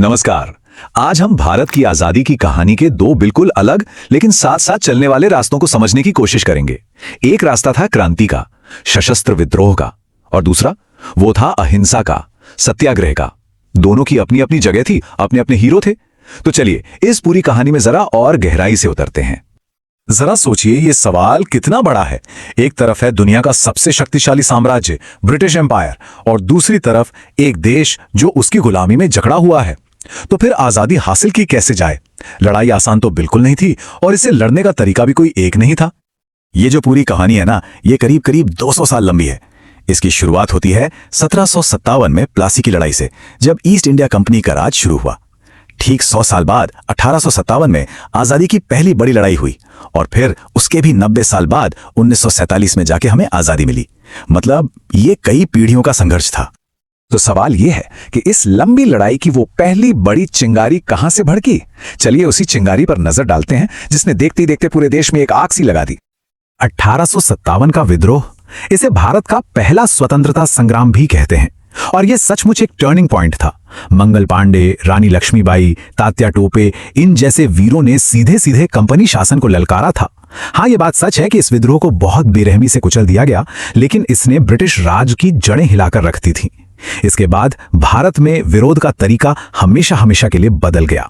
नमस्कार। आज हम भारत की आजादी की कहानी के दो बिल्कुल अलग लेकिन साथ साथ चलने वाले रास्तों को समझने की कोशिश करेंगे। एक रास्ता था क्रांति का, सशस्त्र विद्रोह का, और दूसरा वो था अहिंसा का, सत्याग्रह का। दोनों की अपनी अपनी जगह थी, अपने अपने हीरो थे। तो चलिए इस पूरी कहानी में जरा और गहराई से उतरते हैं। जरा सोचिए, ये सवाल कितना बड़ा है। एक तरफ है दुनिया का सबसे शक्तिशाली साम्राज्य ब्रिटिश एम्पायर, और दूसरी तरफ एक देश जो उसकी गुलामी में जकड़ा हुआ है। तो फिर आजादी हासिल की कैसे जाए? लड़ाई आसान तो बिल्कुल नहीं थी, और इसे लड़ने का तरीका भी कोई एक नहीं था। ये जो पूरी कहानी है ना, ये करीब करीब 200 साल लंबी है। इसकी शुरुआत होती है 1757 में प्लासी की लड़ाई से, जब ईस्ट इंडिया कंपनी का राज शुरू हुआ। ठीक 100 साल बाद 1857 में आजादी की पहली बड़ी लड़ाई हुई, और फिर उसके भी 90 साल बाद 1947 में जाके हमें आजादी मिली। मतलब ये कई पीढ़ियों का संघर्ष था। तो सवाल यह है कि इस लंबी लड़ाई की वो पहली बड़ी चिंगारी कहां से भड़की? चलिए उसी चिंगारी पर नजर डालते हैं, जिसने देखते ही देखते पूरे देश में एक आग सी लगा दी। 1857 का विद्रोह, इसे भारत का पहला स्वतंत्रता संग्राम भी कहते हैं, और यह सचमुच एक टर्निंग पॉइंट था। मंगल पांडे, रानी लक्ष्मीबाई, तात्या टोपे, इन जैसे वीरों ने सीधे सीधे कंपनी शासन को ललकारा था। हाँ, यह बात सच है कि इस विद्रोह को बहुत बेरहमी से कुचल दिया गया, लेकिन इसने ब्रिटिश राज की जड़ें हिलाकर रख दी थी। इसके बाद भारत में विरोध का तरीका हमेशा हमेशा के लिए बदल गया।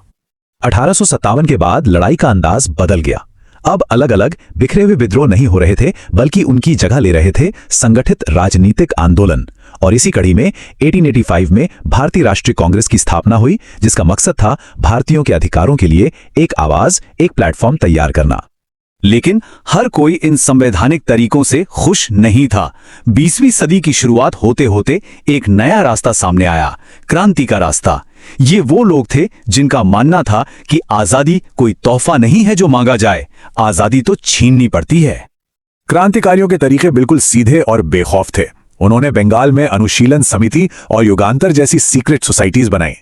1857 के बाद लड़ाई का अंदाज बदल गया। अब अलग अलग बिखरे हुए विद्रोह नहीं हो रहे थे, बल्कि उनकी जगह ले रहे थे संगठित राजनीतिक आंदोलन। और इसी कड़ी में 1885 में भारतीय राष्ट्रीय कांग्रेस की स्थापना हुई, जिसका मकसद था भारतीयों के अधिकारों के लिए एक आवाज, एक प्लेटफॉर्म तैयार करना। लेकिन हर कोई इन संवैधानिक तरीकों से खुश नहीं था। 20वीं सदी की शुरुआत होते होते एक नया रास्ता सामने आया, क्रांति का रास्ता। ये वो लोग थे जिनका मानना था कि आजादी कोई तोहफा नहीं है जो मांगा जाए, आजादी तो छीननी पड़ती है। क्रांतिकारियों के तरीके बिल्कुल सीधे और बेखौफ थे। उन्होंने बंगाल में अनुशीलन समिति और युगांतर जैसी सीक्रेट सोसाइटीज बनाई।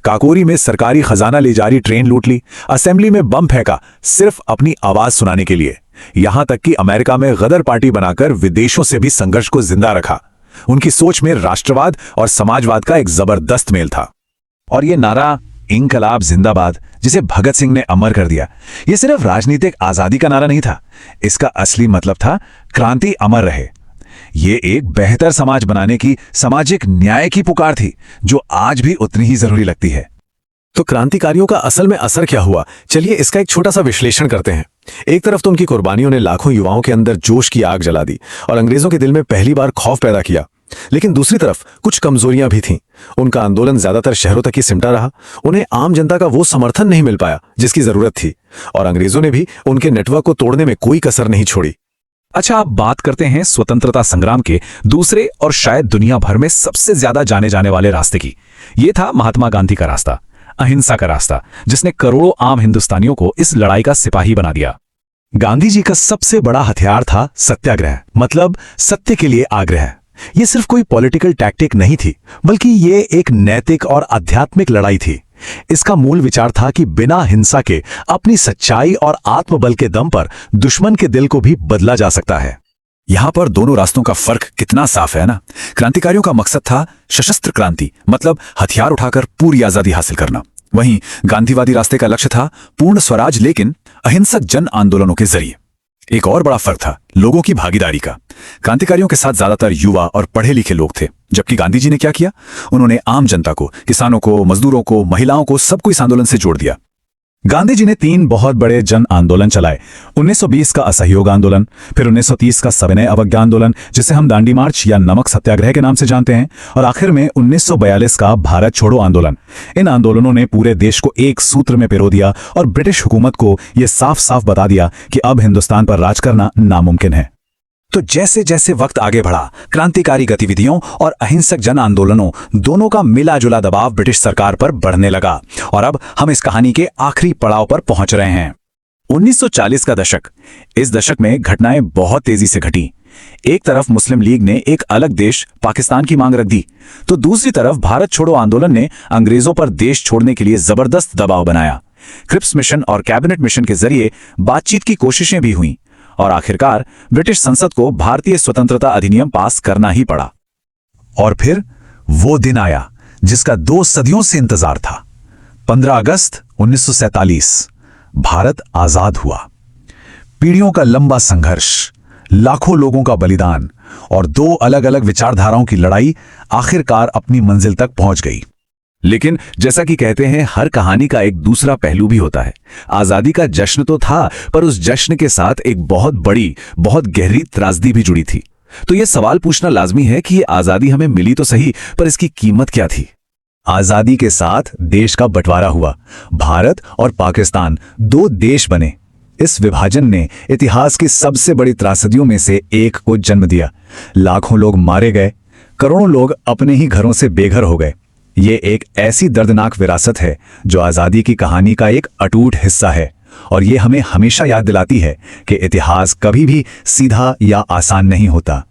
काकोरी में सरकारी खजाना ले जा रही ट्रेन लूट ली। असेंबली में बम फेंका, सिर्फ अपनी आवाज सुनाने के लिए। यहां तक कि अमेरिका में गदर पार्टी बनाकर विदेशों से भी संघर्ष को जिंदा रखा। उनकी सोच में राष्ट्रवाद और समाजवाद का एक जबरदस्त मेल था। और ये नारा इंकलाब जिंदाबाद, जिसे भगत सिंह ने अमर कर दिया, ये सिर्फ राजनीतिक आजादी का नारा नहीं था। इसका असली मतलब था क्रांति अमर रहे। ये एक बेहतर समाज बनाने की, सामाजिक न्याय की पुकार थी, जो आज भी उतनी ही जरूरी लगती है। तो क्रांतिकारियों का असल में असर क्या हुआ? चलिए इसका एक छोटा सा विश्लेषण करते हैं। एक तरफ तो उनकी कुर्बानियों ने लाखों युवाओं के अंदर जोश की आग जला दी और अंग्रेजों के दिल में पहली बार खौफ पैदा किया। लेकिन दूसरी तरफ कुछ कमजोरियां भी थीं। उनका आंदोलन ज्यादातर शहरों तक ही सिमटा रहा। उन्हें आम जनता का वो समर्थन नहीं मिल पाया जिसकी जरूरत थी, और अंग्रेजों ने भी उनके नेटवर्क को तोड़ने में कोई कसर नहीं छोड़ी। अच्छा, आप बात करते हैं स्वतंत्रता संग्राम के दूसरे और शायद दुनिया भर में सबसे ज्यादा जाने जाने वाले रास्ते की। यह था महात्मा गांधी का रास्ता, अहिंसा का रास्ता, जिसने करोड़ों आम हिंदुस्तानियों को इस लड़ाई का सिपाही बना दिया। गांधी जी का सबसे बड़ा हथियार था सत्याग्रह, मतलब सत्य के लिए आग्रह। यह सिर्फ कोई पॉलिटिकल टैक्टिक नहीं थी, बल्कि ये एक नैतिक और आध्यात्मिक लड़ाई थी। इसका मूल विचार था कि बिना हिंसा के अपनी सच्चाई और आत्मबल के दम पर दुश्मन के दिल को भी बदला जा सकता है। यहां पर दोनों रास्तों का फर्क कितना साफ है ना। क्रांतिकारियों का मकसद था सशस्त्र क्रांति, मतलब हथियार उठाकर पूरी आजादी हासिल करना। वहीं गांधीवादी रास्ते का लक्ष्य था पूर्ण स्वराज, लेकिन अहिंसक जन आंदोलनों के जरिए। एक और बड़ा फर्क था लोगों की भागीदारी का। क्रांतिकारियों के साथ ज्यादातर युवा और पढ़े लिखे लोग थे, जबकि गांधी जी ने क्या किया? उन्होंने आम जनता को, किसानों को, मजदूरों को, महिलाओं को, सबको इस आंदोलन से जोड़ दिया। गांधी जी ने 3 बहुत बड़े जन आंदोलन चलाए। 1920 का असहयोग आंदोलन, फिर 1930 का सविनय अवज्ञा आंदोलन, जिसे हम दांडी मार्च या नमक सत्याग्रह के नाम से जानते हैं, और आखिर में 1942 का भारत छोड़ो आंदोलन। इन आंदोलनों ने पूरे देश को एक सूत्र में पिरो दिया और ब्रिटिश हुकूमत को यह साफ साफ बता दिया कि अब हिंदुस्तान पर राज करना नामुमकिन है। तो जैसे जैसे वक्त आगे बढ़ा, क्रांतिकारी गतिविधियों और अहिंसक जन आंदोलनों दोनों का मिला जुला दबाव ब्रिटिश सरकार पर बढ़ने लगा, और अब हम इस कहानी के आखिरी पड़ाव पर पहुंच रहे हैं। 1940 का दशक। इस दशक में घटनाएं बहुत तेजी से घटी। एक तरफ मुस्लिम लीग ने एक अलग देश पाकिस्तान की मांग रख दी, तो दूसरी तरफ भारत छोड़ो आंदोलन ने अंग्रेजों पर देश छोड़ने के लिए जबरदस्त दबाव बनाया। क्रिप्स मिशन और कैबिनेट मिशन के जरिए बातचीत की कोशिशें भी हुई, और आखिरकार ब्रिटिश संसद को भारतीय स्वतंत्रता अधिनियम पास करना ही पड़ा। और फिर वो दिन आया जिसका 2 सदियों से इंतजार था। 15 अगस्त 1947 भारत आजाद हुआ। पीढ़ियों का लंबा संघर्ष, लाखों लोगों का बलिदान और दो अलग अलग विचारधाराओं की लड़ाई आखिरकार अपनी मंजिल तक पहुंच गई। लेकिन जैसा कि कहते हैं, हर कहानी का एक दूसरा पहलू भी होता है। आजादी का जश्न तो था, पर उस जश्न के साथ एक बहुत बड़ी, बहुत गहरी त्रासदी भी जुड़ी थी। तो यह सवाल पूछना लाजमी है कि ये आजादी हमें मिली तो सही, पर इसकी कीमत क्या थी? आजादी के साथ देश का बंटवारा हुआ। भारत और पाकिस्तान दो देश बने। इस विभाजन ने इतिहास की सबसे बड़ी त्रासदियों में से एक को जन्म दिया। लाखों लोग मारे गए, करोड़ों लोग अपने ही घरों से बेघर हो गए। ये एक ऐसी दर्दनाक विरासत है जो आजादी की कहानी का एक अटूट हिस्सा है, और ये हमें हमेशा याद दिलाती है कि इतिहास कभी भी सीधा या आसान नहीं होता।